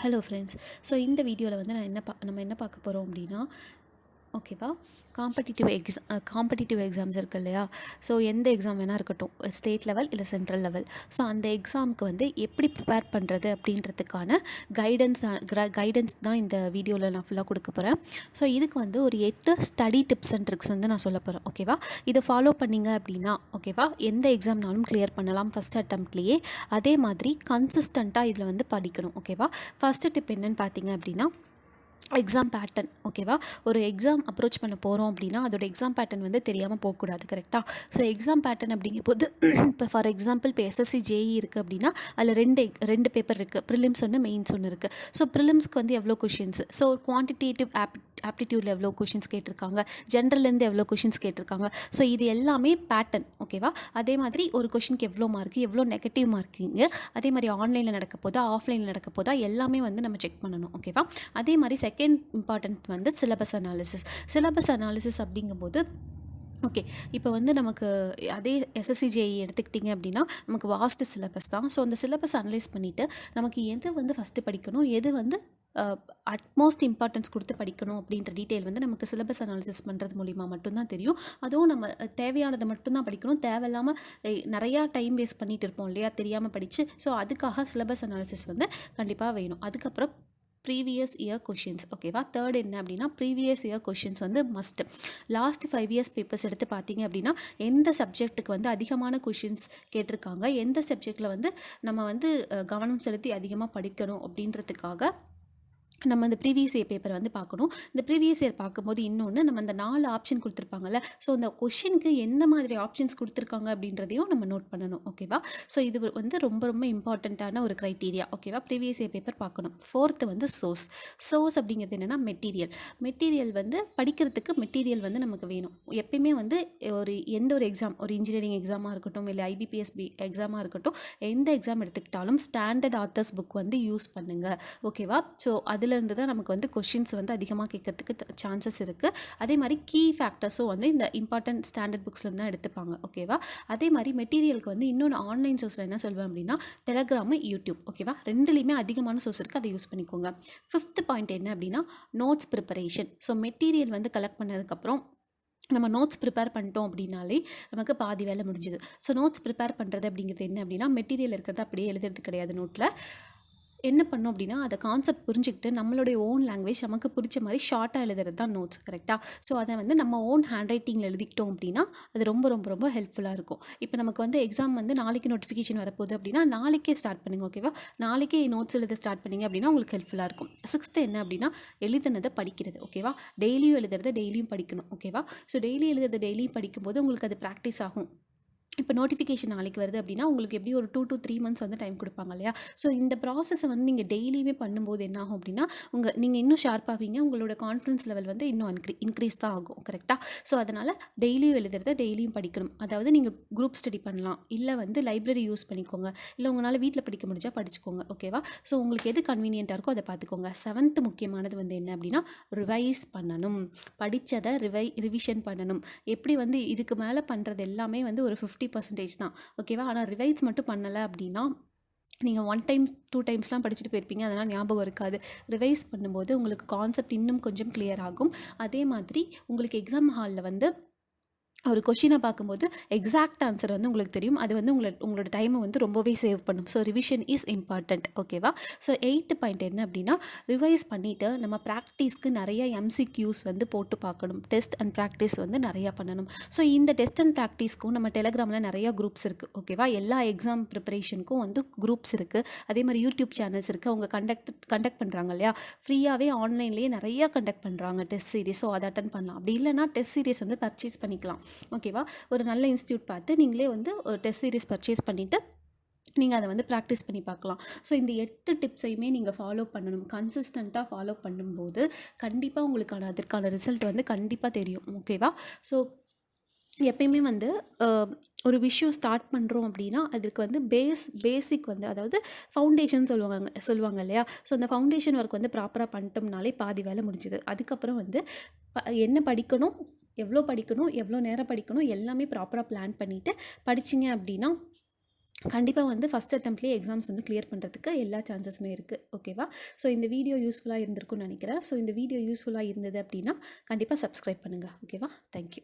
Hello friends. So இந்த வீடியோவில் வந்து நம்ம என்ன பார்க்க போகிறோம் அப்படின்னா, ஓகேவா, காம்படிட்டிவ் எக்ஸாம்ஸ் இருக்குது இல்லையா. ஸோ எந்த எக்ஸாம் வேணால் இருக்கட்டும், ஸ்டேட் லெவல் இல்லை சென்ட்ரல் லெவல். ஸோ அந்த எக்ஸாமுக்கு வந்து எப்படி ப்ரிப்பேர் பண்ணுறது அப்படின்றதுக்கான கைடன்ஸ் தான் இந்த வீடியோவில் நான் ஃபுல்லாக கொடுக்க போகிறேன். ஸோ இதுக்கு வந்து ஒரு 8 ஸ்டடி டிப்ஸ் அண்ட் ட்ரிக்ஸ் வந்து நான் சொல்ல போகிறேன். ஓகேவா, இதை ஃபாலோ பண்ணிங்க அப்படின்னா ஓகேவா, எந்த எக்ஸாம்னாலும் கிளியர் பண்ணலாம் ஃபஸ்ட் அட்டம்ப்ட்லேயே. அதே மாதிரி கன்சிஸ்டண்ட்டாக இதில் வந்து படிக்கணும். ஓகேவா, ஃபஸ்ட்டு டிப் என்னென்னு பார்த்தீங்க அப்படின்னா, எக்ஸாம் பேட்டர்ன். ஓகேவா, ஒரு எக்ஸாம் அப்ரோச் பண்ண போகிறோம் அப்படின்னா அதோட எக்ஸாம் பேட்டர்ன் வந்து தெரியாமல் போகக்கூடாது. கரெக்டாக. ஸோ எக்ஸாம் பேட்டர்ன் அப்படிங்கும்போது இப்போ ஃபார் எக்ஸாம்பிள் இப்போ எஸ்எஸ்சி ஜேஇ இருக்குது அப்படின்னா அதில் ரெண்டு பேப்பர் இருக்குது, ப்ரிலிம்ஸ் ஒன்று, மெயின்ஸ் ஒன்று இருக்குது. ஸோ ப்ரிலிம்ஸ்க்கு வந்து எவ்வளோ கொஷின்ஸ், ஸோ குவான்டிடேட்டிவ் ஆப்டிடியூடில் எவ்வளோ கொஷின்ஸ் கேட்டிருக்காங்க, ஜென்ரல்லேருந்து எவ்வளோ கொஷின்ஸ் கேட்டிருக்காங்க. ஸோ இது எல்லாமே பேட்டர்ன். ஓகேவா, அதே மாதிரி ஒரு கொஷினுக்கு எவ்வளோ மார்க்கு, எவ்வளோ நெகட்டிவ் மார்க்கிங்கு, அதே மாதிரி ஆன்லைனில் நடக்க போதா ஆஃப்லைனில் நடக்க போதா எல்லாமே வந்து நம்ம செக் பண்ணணும். ஓகேவா, அதே மாதிரி செகண்ட் இம்பார்ட்டன்ட் வந்து சிலபஸ் அனாலிசிஸ் அப்படிங்கும்போது ஓகே, இப்போ வந்து நமக்கு அதே எஸ்எஸ்சி ஜேஇ எடுத்துக்கிட்டிங்க அப்படின்னா நமக்கு வாஸ்ட் சிலபஸ் தான். ஸோ அந்த சிலபஸ் அனலைஸ் பண்ணிவிட்டு நமக்கு எது வந்து ஃபஸ்ட்டு படிக்கணும், எது வந்து அட்மோஸ்ட் இம்பார்ட்டன்ஸ் கொடுத்து படிக்கணும் அப்படின்ற டீட்டெயில் வந்து நமக்கு சிலபஸ் அனாலிசிஸ் பண்ணுறது மூலிமா மட்டும்தான் தெரியும். அதுவும் நம்ம தேவையானதை மட்டும்தான் படிக்கணும். தேவையில்லாமல் நிறையா டைம் வேஸ்ட் பண்ணிகிட்டு இருப்போம் இல்லையா, தெரியாமல் படித்து. ஸோ அதுக்காக சிலபஸ் அனாலிசிஸ் வந்து கண்டிப்பாக வேணும். அதுக்கப்புறம் ப்ரீவியஸ் இயர் கொஷின்ஸ். ஓகேவா, தேர்ட் என்ன அப்படின்னா ப்ரீவியஸ் இயர் கொஷின்ஸ் வந்து மஸ்ட். லாஸ்ட் 5 இயர்ஸ் பேப்பர்ஸ் எடுத்து பார்த்தீங்க அப்படின்னா எந்த சப்ஜெக்ட்டுக்கு வந்து அதிகமான கொஷின்ஸ் கேட்டிருக்காங்க, எந்த சப்ஜெக்டில் வந்து நம்ம வந்து கவனம் செலுத்தி அதிகமாக படிக்கணும் அப்படின்றதுக்காக நம்ம இந்த ப்ரீவியஸ் இயர் பேப்பரை வந்து பார்க்கணும். இந்த ப்ரீவியஸ் இயர் பார்க்கும்போது இன்னொன்று, நம்ம அந்த 4 ஆப்ஷன் கொடுத்துருப்பாங்கல்ல, ஸோ அந்த கொஷினுக்கு எந்த மாதிரி ஆப்ஷன்ஸ் கொடுத்துருக்காங்க அப்படின்றதையும் நம்ம நோட் பண்ணணும். ஓகேவா, ஸோ இது வந்து ரொம்ப ரொம்ப இம்பார்ட்டண்ட்டான ஒரு க்ரைட்டீரியா. ஓகேவா, ப்ரீவியஸ் இயர் பேப்பர் பார்க்கணும். ஃபோர்த்து வந்து சோர்ஸ் அப்படிங்கிறது என்னென்னா மெட்டீரியல் வந்து படிக்கிறதுக்கு மெட்டீரியல் வந்து நமக்கு வேணும். எப்பயுமே வந்து எந்த ஒரு எக்ஸாம், ஒரு இன்ஜினியரிங் எக்ஸாமாக இருக்கட்டும், இல்லை ஐபிபிஎஸ் எக்ஸாமாக இருக்கட்டும், எந்த எக்ஸாம் எடுத்துக்கிட்டாலும் ஸ்டாண்டர்ட் ஆத்தர்ஸ் புக் வந்து யூஸ் பண்ணுங்கள். ஓகேவா, ஸோ அதில் இருந்து தான் நமக்கு வந்து கொஷின்ஸ் வந்து அதிகமாக கேட்கறதுக்கு சான்சஸ் இருக்குது. அதே மாதிரி கீ ஃபேக்டர்ஸும் வந்து இந்த இம்பார்ட்டன்ட் ஸ்டாண்டர்ட் புக்ஸ்லேருந்து தான் எடுத்துப்பாங்க. ஓகேவா, அதே மாதிரி மெட்டீரியலுக்கு வந்து இன்னொன்று ஆன்லைன் சோர்ஸில் என்ன சொல்வேன் அப்படின்னா டெலகிராமு, யூடியூப். ஓகேவா, ரெண்டுலேயுமே அதிகமான சோர்ஸ் இருக்குது, அதை யூஸ் பண்ணிக்கோங்க. 5th பாயிண்ட் என்ன அப்படின்னா நோட்ஸ் ப்ரிப்பரேஷன். ஸோ மெட்டீரியல் வந்து கலெக்ட் பண்ணதுக்கப்புறம் நம்ம நோட்ஸ் ப்ரிப்பேர் பண்ணிட்டோம் அப்படின்னாலே நமக்கு பாதி வேலை முடிஞ்சுது. ஸோ நோட்ஸ் ப்ரிப்பேர் பண்ணுறது அப்படிங்கிறது என்ன அப்படின்னா மெட்டீரியல் இருக்கிறத அப்படியே எழுதுறது கிடையாது. நோட்டில் என்ன பண்ணோம் அப்படின்னா அதை கான்செப்ட் புரிஞ்சுக்கிட்டு நம்மளுடைய ஓன் லாங்குவேஜ் நமக்கு பிடிச்ச மாதிரி ஷார்ட்டாக எழுதுறது தான் நோட்ஸ். கரெக்டாக. ஸோ அதை வந்து நம்ம ஓன் ஹேண்ட் ரைட்டிங்கில் எழுதிக்கிட்டோம் அப்படின்னா அது ரொம்ப ரொம்ப ரொம்ப ஹெல்ப்ஃபுல்லாக இருக்கும். இப்போ நமக்கு வந்து எக்ஸாம் வந்து நாளைக்கு நோட்டிஃபிகேஷன் வரப்போகுது அப்படின்னா நாளைக்கே ஸ்டார்ட் பண்ணுங்கள். ஓகேவா, நாளைக்கே நோட்ஸ் எழுத ஸ்டார்ட் பண்ணிங்க அப்படின்னா உங்களுக்கு ஹெல்ப்ஃபுல்லாக இருக்கும். 6th என்ன அப்படின்னா எழுதுனதை படிக்கிறது. ஓகேவா, டெய்லியும் எழுதுறதை டெய்லியும் படிக்கணும். ஓகேவா, ஸோ டெய்லி எழுதுறதை டெய்லியும் படிக்கும்போது உங்களுக்கு அது ப்ராக்டிஸ் ஆகும். இப்போ நோட்டிஃபிகேஷன் நாளைக்கு வருது அப்படின்னா உங்களுக்கு எப்படி ஒரு 2 to 3 மந்த்ஸ் வந்து டைம் கொடுப்பாங்க இல்லையா. ஸோ இந்த ப்ராசஸை வந்து நீங்கள் டெய்லியுமே பண்ணும்போது என்ன ஆகும் அப்படின்னா நீங்கள் இன்னும் ஷார்ப்பாவீங்க, உங்களோட கான்ஃபிடன்ஸ் லெவல் வந்து இன்னும் இன்க்ரீஸ் தான் ஆகும். கரெக்டாக. ஸோ அதனால் டெய்லியும் எழுதுறத டெய்லியும் படிக்கணும். அதாவது நீங்கள் குரூப் ஸ்டடி பண்ணலாம், இல்லை வந்து லைப்ரரி யூஸ் பண்ணிக்கோங்க, இல்லை உங்களால் வீட்டில் படிக்க முடிஞ்சால் படிச்சுக்கோங்க. ஓகேவா, ஸோ உங்களுக்கு எது கன்வீனியண்ட்டாக இருக்கோ அதை பார்த்துக்கோங்க. 7th முக்கியமானது வந்து என்ன அப்படின்னா ரிவைஸ் பண்ணணும். படித்ததை ரிவிஷன் பண்ணணும். எப்படி வந்து இதுக்கு மேலே பண்ணுறது எல்லாமே வந்து ஒரு 50% தான். ஓகேவா, ஆனால் ரிவைஸ் மட்டும் பண்ணலை அப்படின்னா நீங்கள் 1 time 2 times படிச்சுட்டு போயிருப்பீங்க, அதனால் ஞாபகம் இருக்காது. ரிவைஸ் பண்ணும்போது உங்களுக்கு கான்செப்ட் இன்னும் கொஞ்சம் கிளியர் ஆகும். அதே மாதிரி உங்களுக்கு எக்ஸாம் ஹாலில் வந்து ஒரு கொஷினை பார்க்கும்போது எக்ஸாக்ட் ஆன்சர் வந்து உங்களுக்கு தெரியும். அது வந்து உங்களோட டைமை வந்து ரொம்பவே சேவ் பண்ணும். So revision is important. ஓகேவா, ஸோ 8th பாயிண்ட் என்ன அப்படின்னா ரிவைஸ் பண்ணிவிட்டு நம்ம ப்ராக்டிஸ்க்கு நிறைய எம்சிக்யூஸ் வந்து போட்டு பார்க்கணும். டெஸ்ட் அண்ட் ப்ராக்டிஸ் வந்து நிறையா பண்ணணும். ஸோ இந்த டெஸ்ட் அண்ட் ப்ராக்டிஸ்க்கும் நம்ம டெலகிராமில் நிறையா குரூப்ஸ் இருக்குது. ஓகேவா, எல்லா எக்ஸாம் ப்ரிப்பரேஷனுக்கும் வந்து குரூப்ஸ் இருக்குது. அதே மாதிரி யூடியூப் சேனல்ஸ் இருக்குது. அவங்க கண்டக்ட் பண்ணுறாங்க இல்லையா, ஃப்ரீயாகவே ஆன்லைன்லேயே நிறையா கண்டக்ட் பண்ணுறாங்க டெஸ்ட் சீரிஸ். ஸோ அதை அட்டன் பண்ணலாம். அப்படி இல்லைனா டெஸ்ட் சீரிஸ் வந்து பர்ச்சேஸ் பண்ணிக்கலாம். ஓகேவா, ஒரு நல்ல இன்ஸ்டியூட் பார்த்து நீங்களே வந்து ஒரு டெஸ்ட் சீரிஸ் பர்ச்சேஸ் பண்ணிவிட்டு நீங்கள் அதை வந்து ப்ராக்டிஸ் பண்ணி பார்க்கலாம். ஸோ இந்த 8 டிப்ஸையுமே நீங்கள் ஃபாலோ பண்ணணும். கன்சிஸ்டண்ட்டாக ஃபாலோ பண்ணும்போது கண்டிப்பாக உங்களுக்கான அதற்கான ரிசல்ட் வந்து கண்டிப்பாக தெரியும். ஓகேவா, ஸோ எப்பயுமே வந்து ஒரு விஷயம் ஸ்டார்ட் பண்ணுறோம் அப்படின்னா அதுக்கு வந்து பேசிக் வந்து அதாவது ஃபவுண்டேஷன் சொல்லுவாங்க இல்லையா. ஸோ அந்த ஃபவுண்டேஷன் ஒர்க் வந்து ப்ராப்பராக பண்ணிட்டோம்னாலே பாதி வேலை முடிஞ்சுது. அதுக்கப்புறம் வந்து என்ன படிக்கணும், எவ்வளோ நேரம் படிக்கணும் எல்லாமே ப்ராப்பராக பிளான் பண்ணிவிட்டு படிச்சிங்க அப்படின்னா கண்டிப்பாக வந்து ஃபஸ்ட் அட்டெம்ப்ட்லேயே எக்ஸாம்ஸ் வந்து கிளியர் பண்ணுறதுக்கு எல்லா சான்சஸுமே இருக்குது. ஓகேவா? ஸோ இந்த வீடியோ யூஸ்ஃபுல்லாக இருந்திருக்கும்னு நினைக்கிறேன். ஸோ இந்த வீடியோ யூஸ்ஃபுல்லாக இருந்தது அப்படின்னா கண்டிப்பாக சப்ஸ்கிரைப் பண்ணுங்கள். ஓகேவா? தேங்க்யூ.